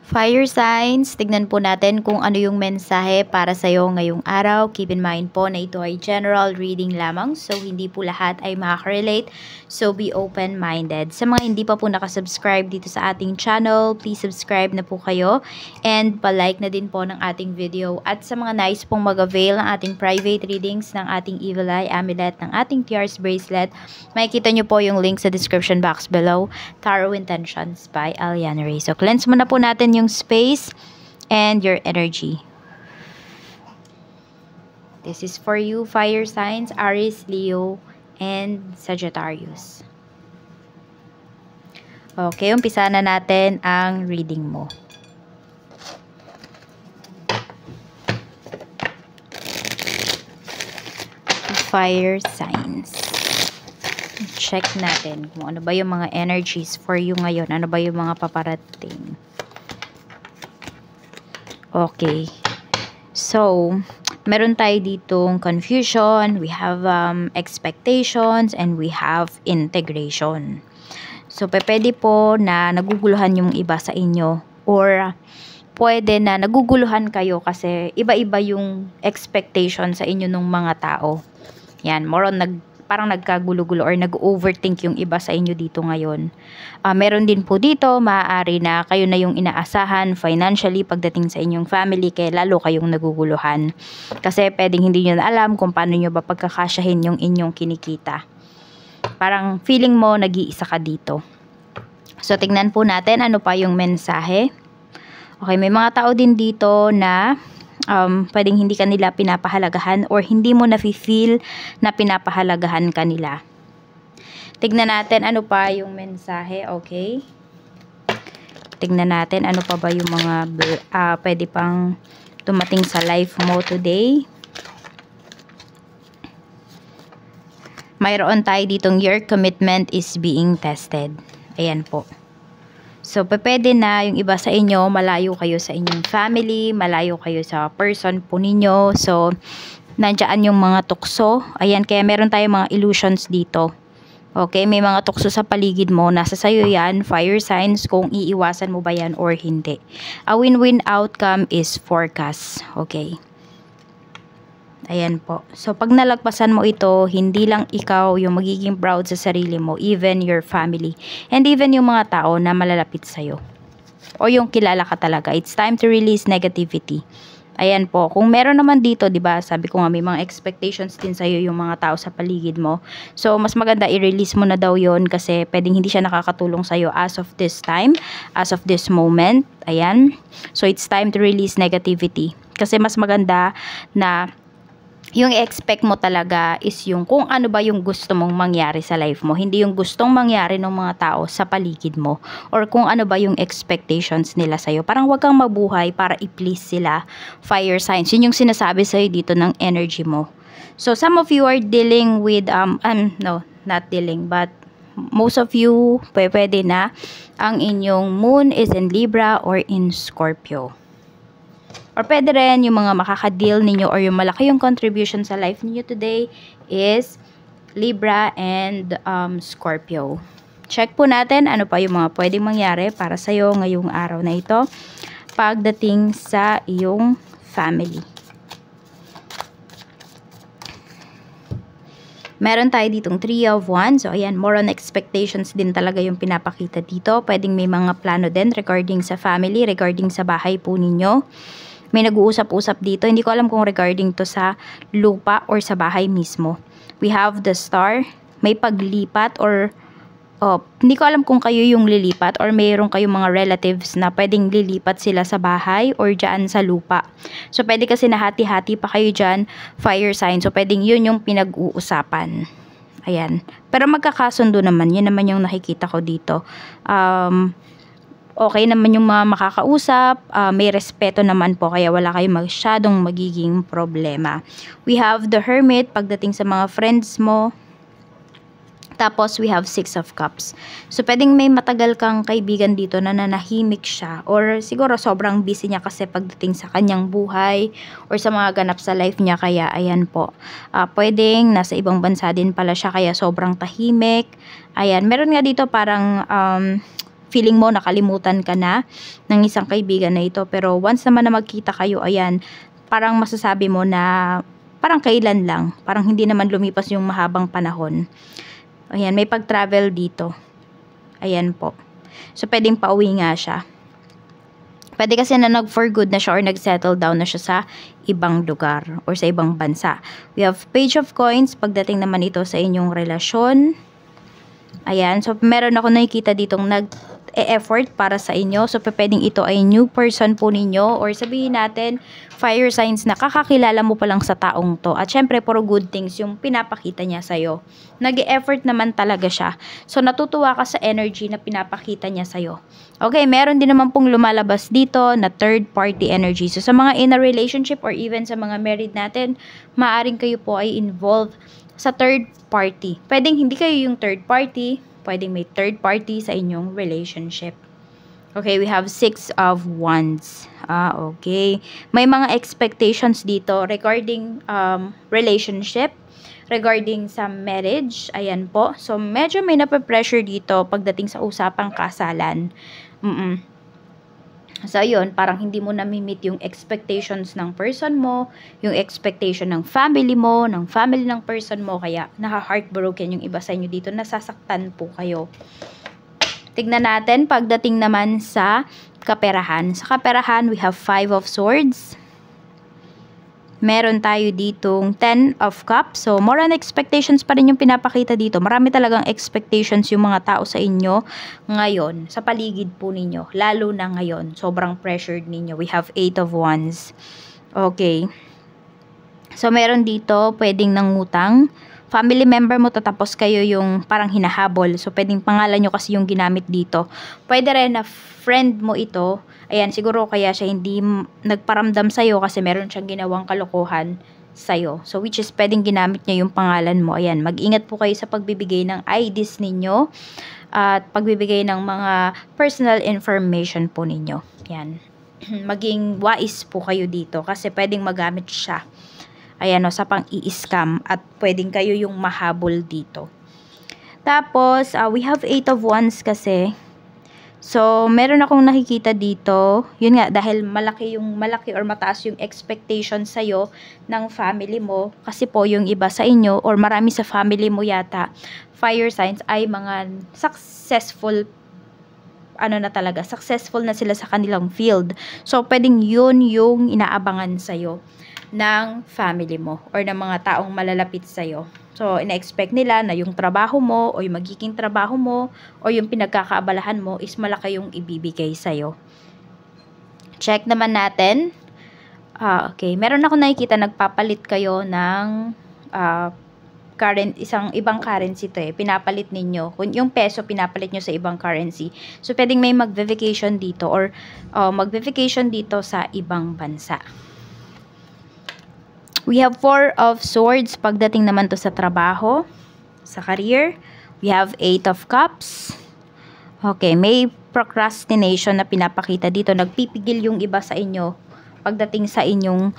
Fire signs, tignan po natin kung ano yung mensahe para sa'yo ngayong araw. Keep in mind po na ito ay general reading lamang, so hindi po lahat ay makaka-relate. So be open-minded. Sa mga hindi pa po nakasubscribe dito sa ating channel, please subscribe na po kayo and palike na din po ng ating video. At sa mga nais pong mag-avail ng ating private readings, ng ating Evil Eye Amulet, ng ating Tears Bracelet, makikita nyo po yung link sa description box below. Tarot Intentions by Aliana Rey. So cleanse muna po natin yung space and your energy. This is for you, fire signs, Aries, Leo, and Sagittarius. Okay, umpisa na natin ang reading mo. Fire signs. Check natin kung ano ba yung mga energies for you ngayon. Ano ba yung mga paparating. Okay. So, meron tayo ditong confusion, we have expectations, and we have integration. So, pwede po na naguguluhan yung iba sa inyo, or pwede na naguguluhan kayo kasi iba-iba yung expectation sa inyo ng mga tao. Yan, more on parang nagkagulo-gulo or nag-overthink yung iba sa inyo dito ngayon. Meron din po dito, maaari na kayo na yung inaasahan financially pagdating sa inyong family, kaya lalo kayong naguguluhan. Kasi pwedeng hindi nyo na alam kung paano nyo ba pagkakasyahin yung inyong kinikita. Parang feeling mo nag-iisa ka dito. So, tingnan po natin ano pa yung mensahe. Okay, may mga tao din dito na pwedeng hindi kanila pinapahalagahan or hindi mo na-feel na pinapahalagahan kanila. Tignan natin ano pa yung mensahe, okay? Tignan natin ano pa ba yung mga pwede pang dumating sa life mo today. Mayroon tayo ditong your commitment is being tested. Ayan po. So, pwede na yung iba sa inyo, malayo kayo sa inyong family, malayo kayo sa person po ninyo. So, nandiyan yung mga tukso. Ayan, kaya meron tayong mga illusions dito. Okay, may mga tukso sa paligid mo. Nasa sayo yan, fire signs, kung iiwasan mo ba yan or hindi. A win-win outcome is forecast. Okay. Ayan po. So, pag nalagpasan mo ito, hindi lang ikaw yung magiging proud sa sarili mo, even your family, and even yung mga tao na malalapit sa'yo. O yung kilala ka talaga. It's time to release negativity. Ayan po. Kung meron naman dito, diba, sabi ko nga, may mga expectations din sa'yo yung mga tao sa paligid mo. So, mas maganda i-release mo na daw yon kasi pwedeng hindi siya nakakatulong sa'yo as of this time, as of this moment. Ayan. So, it's time to release negativity. Kasi mas maganda na yung expect mo talaga is yung kung ano ba yung gusto mong mangyari sa life mo. Hindi yung gustong mangyari ng mga tao sa paligid mo. Or kung ano ba yung expectations nila sa'yo. Parang wag kang mabuhay para i-please sila. Fire signs. Yun yung sinasabi sa'yo dito ng energy mo. So, some of you are dealing with, no, not dealing, but most of you, pwede na ang inyong moon is in Libra or in Scorpio. Or pwede rin yung mga makaka-deal ninyo or yung malaki yung contribution sa life niyo today is Libra and Scorpio. Check po natin ano pa yung mga pwedeng mangyari para sa'yo ngayong araw na ito pagdating sa iyong family. Meron tayo ditong 3 of Wands. So, ayan, more on expectations din talaga yung pinapakita dito. Pwedeng may mga plano din regarding sa family, regarding sa bahay po ninyo. May nag-uusap-usap dito. Hindi ko alam kung regarding to sa lupa or sa bahay mismo. We have the Star. May paglipat or hindi ko alam kung kayo yung lilipat or mayroon kayong mga relatives na pwedeng lilipat sila sa bahay or dyan sa lupa. So, pwede kasi nahati-hati pa kayo dyan, fire sign. So, pwedeng yun yung pinag-uusapan. Ayan. Pero magkakasundo naman. Yun naman yung nakikita ko dito. Okay naman yung mga makakausap, may respeto naman po kaya wala kayong masyadong magiging problema. We have the Hermit pagdating sa mga friends mo. Tapos we have 6 of Cups. So pwedeng may matagal kang kaibigan dito na nanahimik siya or siguro sobrang busy niya kasi pagdating sa kanyang buhay or sa mga ganap sa life niya kaya ayan po. Pwedeng nasa ibang bansa din pala siya kaya sobrang tahimik. Ayan, meron nga dito parang feeling mo nakalimutan ka na ng isang kaibigan na ito. Pero once naman na magkita kayo, ayan, parang masasabi mo na parang kailan lang. Parang hindi naman lumipas yung mahabang panahon. Ayan, may pag-travel dito. Ayan po. So, pwedeng pauwi nga siya. Pwede kasi na nag-for good na siya or nag-settle down na siya sa ibang lugar or sa ibang bansa. We have Page of Coins. Pagdating naman ito sa inyong relasyon. Ayan. So, meron ako nakikita ditong nag-e-effort para sa inyo. So, pwedeng ito ay new person po ninyo or sabihin natin, fire signs na kakakilala mo pa lang sa taong to. At syempre, puro good things yung pinapakita niya sa'yo. Nag-e-effort naman talaga siya. So, natutuwa ka sa energy na pinapakita niya sa'yo. Okay, meron din naman pong lumalabas dito na third party energy. So, sa mga in a relationship or even sa mga married natin, maaring kayo po ay involved sa third party. Pwedeng hindi kayo yung third party, pwedeng may third party sa inyong relationship. Okay, we have 6 of Wands. Okay. May mga expectations dito regarding relationship, regarding sa marriage. Ayan po. So, medyo may nape-pressure dito pagdating sa usapang kasalan. So, ayun, parang hindi mo na-meet yung expectations ng person mo, yung expectation ng family mo, ng family ng person mo, kaya naka-heartbroken yung iba sa inyo dito, nasasaktan po kayo. Tignan natin, pagdating naman sa kaperahan. Sa kaperahan, we have 5 of Swords. Meron tayo ditong 10 of Cups. So, more on expectations pa rin yung pinapakita dito. Marami talagang expectations yung mga tao sa inyo ngayon, sa paligid po ninyo. Lalo na ngayon, sobrang pressured ninyo. We have 8 of Wands. Okay. So, meron dito, pwedeng nangutang. Family member mo, tatapos kayo yung parang hinahabol. So, pwedeng pangalan nyo kasi yung ginamit dito. Pwede rin na friend mo ito. Ayan, siguro kaya siya hindi nagparamdam sa'yo kasi meron siyang ginawang kalokohan sa'yo. So, which is pwedeng ginamit niya yung pangalan mo. Ayan, mag-ingat po kayo sa pagbibigay ng IDs ninyo at pagbibigay ng mga personal information po ninyo. Ayan, maging wise po kayo dito kasi pwedeng magamit siya. Ayan o, sa pang-i-scam at pwedeng kayo yung mahabol dito. Tapos, we have 8 of Wands kasi. So, meron akong nakikita dito. Yun nga, dahil malaki or mataas yung expectation sa'yo ng family mo. Kasi po, yung iba sa inyo or marami sa family mo yata, fire signs ay mga successful successful na sila sa kanilang field. So, pwedeng yun yung inaabangan sa'yo ng family mo or ng mga taong malalapit sa'yo. So, ina-expect nila na yung trabaho mo o yung magiging trabaho mo o yung pinagkakaabalahan mo is malaki yung ibibigay sa'yo. Check naman natin. Okay, meron ako nakikita nagpapalit kayo ng isang ibang currency to pinapalit ninyo. Kung yung peso, pinapalit nyo sa ibang currency. So, pwedeng may mag-vacation dito or mag-vacation dito sa ibang bansa. We have 4 of Swords. Pagdating naman to sa trabaho, sa career, we have 8 of Cups. Okay, may procrastination na pinapakita dito. Nagpipigil yung iba sa inyo pagdating sa inyong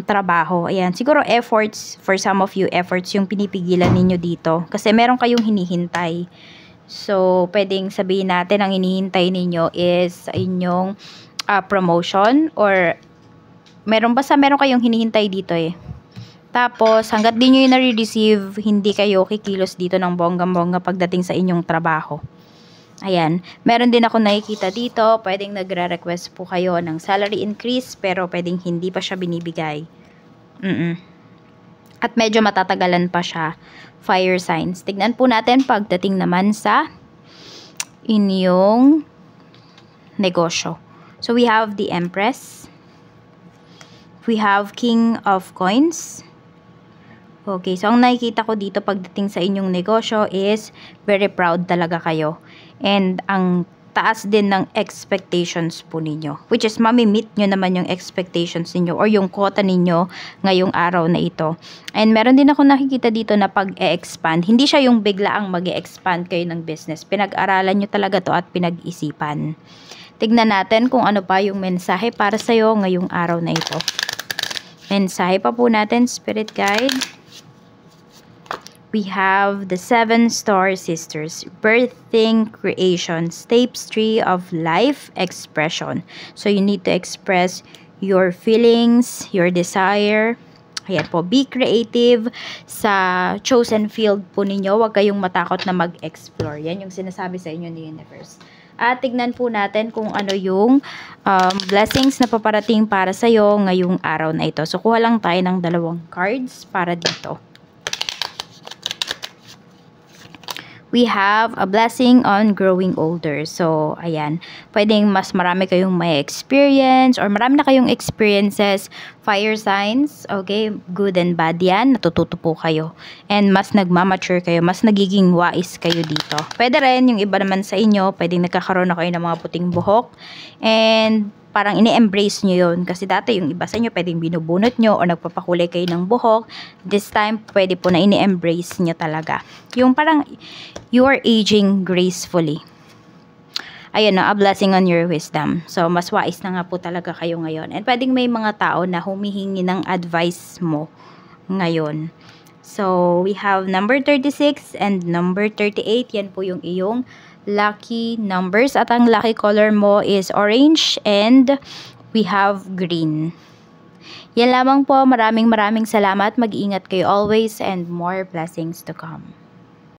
trabaho. Ayan, siguro efforts, for some of you, efforts yung pinipigilan ninyo dito. Kasi meron kayong hinihintay. So, pwedeng sabihin natin ang hinihintay ninyo is inyong promotion or meron kayong hinihintay dito Tapos, hanggat di nyo yung nare-receive, hindi kayo kikilos dito ng bonggang-bongga pagdating sa inyong trabaho. Ayan. Meron din ako nakikita dito. Pwedeng nagre-request po kayo ng salary increase, pero pwedeng hindi pa siya binibigay. At medyo matatagalan pa siya. Fire signs. Tignan po natin pagdating naman sa inyong negosyo. So, we have the Empress. We have King of Coins. Okay, so ang nakikita ko dito pagdating sa inyong negosyo is very proud talaga kayo. And ang taas din ng expectations po ninyo. Which is mamimit nyo naman yung expectations ninyo or yung quota ninyo ngayong araw na ito. And meron din ako nakikita dito na pag-e-expand. Hindi siya yung biglaang mag-e-expand kayo ng business. Pinag-aralan nyo talaga to at pinag-isipan. Tignan natin kung ano pa yung mensahe para sa'yo ngayong araw na ito. Mensahe pa po natin, Spirit Guide. We have the 7-star sisters, birthing creations, tapestry of life expression. So you need to express your feelings, your desire. Ayan po, be creative sa chosen field po ninyo. Huwag kayong matakot na mag-explore. Yan yung sinasabi sa inyo ni Universe. At tignan po natin kung ano yung blessings na paparating para sa'yo ngayong araw na ito. So, kuha lang tayo ng 2 cards para dito. We have a blessing on growing older. So, ayan. Pwedeng mas marami kayong may experience or marami na kayong experiences. Fire signs, okay? Good and bad yan. Natututo po kayo. And mas nagmamature kayo. Mas nagiging wise kayo dito. Pwede rin, yung iba naman sa inyo, pwedeng nagkakaroon na kayo ng mga puting buhok. And parang ini-embrace nyo yun. Kasi dati yung iba sa inyo, pwedeng binubunot nyo o nagpapakulay kayo ng buhok. This time, pwede po na ini-embrace nyo talaga. Yung parang, you are aging gracefully. Ayun no, a blessing on your wisdom. So, mas wise na nga po talaga kayo ngayon. And pwedeng may mga tao na humihingi ng advice mo ngayon. So, we have number 36 and number 38. Yan po yung iyong lucky numbers at ang lucky color mo is orange and we have green. Yan lamang po. Maraming salamat. Mag-iingat kayo always and more blessings to come.